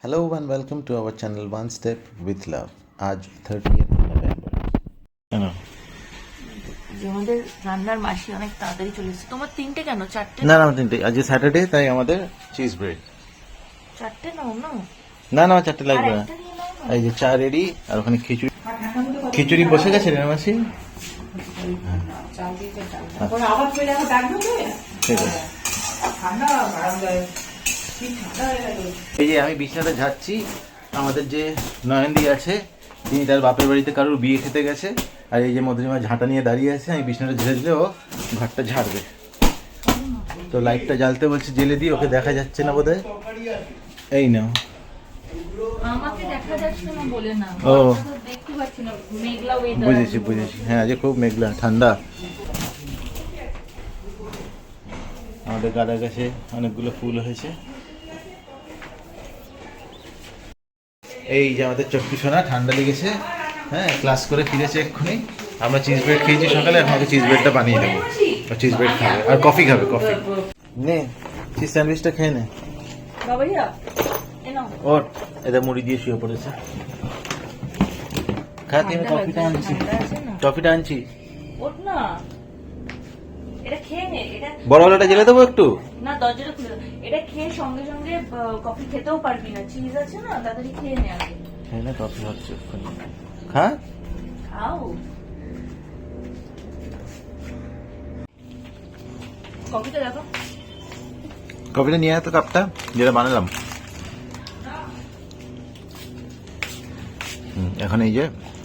Hello and welcome to our channel One Step with Love. আজ 30th November. কেন? আমাদের রান্নার মাসি অনেক তাড়াতাড়ি চলে এসেছে। তোমার তিনটে কেন? চারটে? না আমার তিনটে। আজ স্যাটারডে, তাই আমাদের চিজ ব্রেড। চারটে নাও না। না আমার চারটে লাগবে না। এই যে চা রেডি, আর ওখানে খিচুড়ি। খিচুড়ি বসে গেছে রে মাসি। ঠিক আছে। এই যে আমি বিছানাটা ঝাড়ছি। আমাদের যে নয়নদি আছে, তিনি তার বাপের বাড়িতে কারোর বিয়ে খেতে গেছে, আর এই যে মধুরিমা ঝাঁটা নিয়ে দাঁড়িয়ে আছে। আমি বিছানাটা ঝেড়ে দিলে ও ঘরটা ঝাড়বে। তো লাইটটা জ্বালতে বলছি, জেলে দিই, ওকে দেখা যাচ্ছে না বোধহয়। এই নাও। আমাকে দেখা যাচ্ছে না বলে না, ও দেখতে পাচ্ছি না, মেঘলা ওয়েদার। বুঝেছি। হ্যাঁ আজ খুব মেঘলা, ঠান্ডা। আমাদের গাঁদা গাছে অনেকগুলো ফুল হয়েছে। এই যে আমাদের চট্টু সোনা ঠান্ডা লেগেছে, হ্যাঁ ক্লাস করে ফিরেছে এক্ষুনি। আমরা চিজ ব্রেড খেয়েছি সকালে, এখন আমাকে চিজ ব্রেডটা বানিয়ে দেবো। চিজ ব্রেড খাবে আর কফি খাবে। কফি নে, চিজ স্যান্ডউইচটা খেয়ে নে। বাবাইয়া এ নাও। ওর এটা মুড়ি দিয়ে শুয়ে পড়েছে। খাতে আমি টফিটা আনছি। ওঠ না, এটা খেয়ে নে। এটা বড় হলাটা জেলে দেবো একটু। না, দরজাটা খুলে দাও। এটা খেয়ে সঙ্গে সঙ্গে কফি খেতেও পারবি না, চিজ আছে না, তাড়াতাড়ি খেয়ে নে আগে। খেয়ে নে, কফি হচ্ছে। খা। খাও। কফিটা দেখো। কফিটা নিয়ে আয় তো, কাপটা যেটা বানালাম। এখন এই যে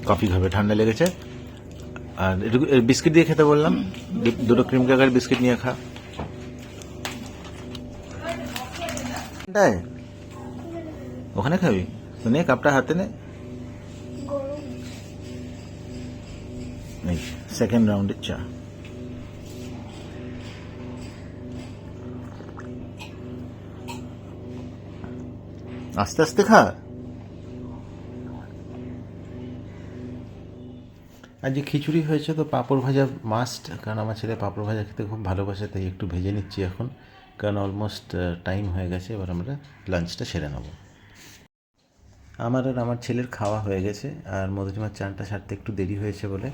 কফি খাবে, ঠান্ডা লেগেছে। আর বিস্কিট দিয়ে খেতে বললাম, দুটো ক্রিম কেকার বিস্কিট নিয়ে খা। ওখানে খাবি তো, নে কাপটা হাতে নে। সেকেন্ড রাউন্ডের চা। আস্তে আস্তে খা। আর যে খিচুড়ি হয়েছে, তো পাঁপড় ভাজা মাস্ট, কারণ আমার ছেলে পাঁপড় ভাজা খেতে খুব ভালোবাসে, তাই একটু ভেজে নিচ্ছি এখন, কারণ অলমোস্ট টাইম হয়ে গেছে। এবার আমরা লাঞ্চটা সেরে নেব। আমার আর আমার ছেলের খাওয়া হয়ে গেছে, আর মধুরিমার চানটা সারতে একটু দেরি হয়েছে বলে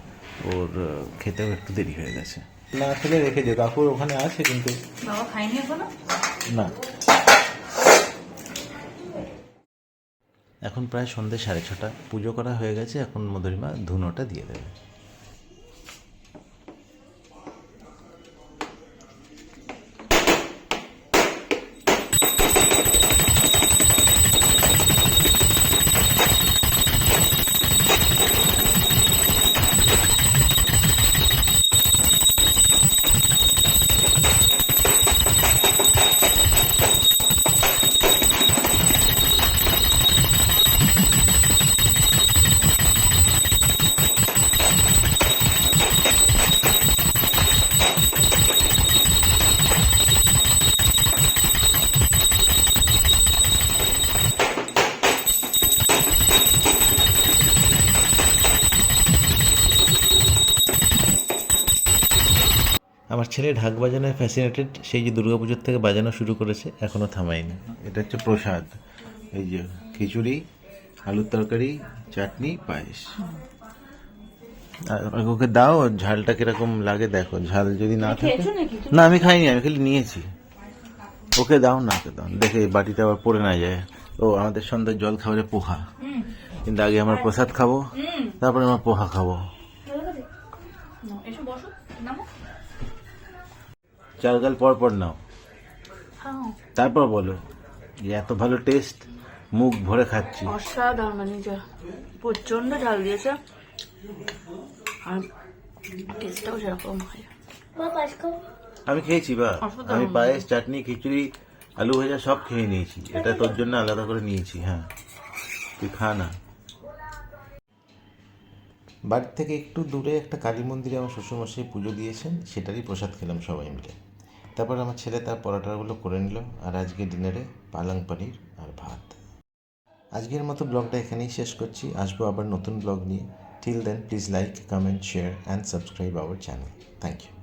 ওর খেতেও একটু দেরি হয়ে গেছে। না খেলে রেখে দে, কাকুর ওখানে আছে কিন্তু। বাবা খাইনি এখনো? না। এখন প্রায় সন্ধ্যে 6:30, পুজো করা হয়ে গেছে। এখন মধুরিমা ধুনোটা দিয়ে দেবে। আমার ছেলে ঢাক বাজানোয় ফ্যাসিনেটেড, সেই যে দুর্গাপুজোর থেকে বাজানো শুরু করেছে, এখনো থামায়নি। এটা হচ্ছে প্রসাদ। এই যে খিচুড়ি, আলুর তরকারি, চাটনি, পায়েস। আর ওকে দাও, ঝালটা কিরকম লাগে দেখো। ঝাল যদি না থাকে। না আমি খাইনি, আমি খালি নিয়েছি। ওকে দাও না, ওকে দাও, দেখে এই বাটিটা আবার পড়ে না যায়। ও আমাদের সন্ধ্যার জল খাবারে পোহা, কিন্তু আগে আমার প্রসাদ খাবো, তারপরে আমার পোহা খাবো। চার গাল পর পর নাও, তারপর বলো যে এত ভালো টেস্ট, মুখ ভরে খাচ্ছি। অসাধারণ, মানে প্রচন্ড ঝাল দিয়েছে, আর টেস্টটাও সেরকম হয়। আমি খেয়েছি বা, আমি পায়েস, চাটনি, খিচুড়ি, আলু ভাজা সব খেয়ে নিয়েছি। এটা তোর জন্য আলাদা করে নিয়েছি। হ্যাঁ তুই খা না। বাড়ি থেকে একটু দূরে একটা কালী মন্দিরে আমার শ্বশুরমশাই পুজো দিয়েছেন, সেটারই প্রসাদ খেলাম সবাই মিলে। তারপর আমার ছেলে তার পরোটাগুলো করে নিল, আর আজকে ডিনারে পালং পনির আর ভাত। আজকের মতো ব্লগটা এখানেই শেষ করছি। আসবো আবার নতুন ব্লগ নিয়ে। Till then please like, comment, share and subscribe our channel. Thank you.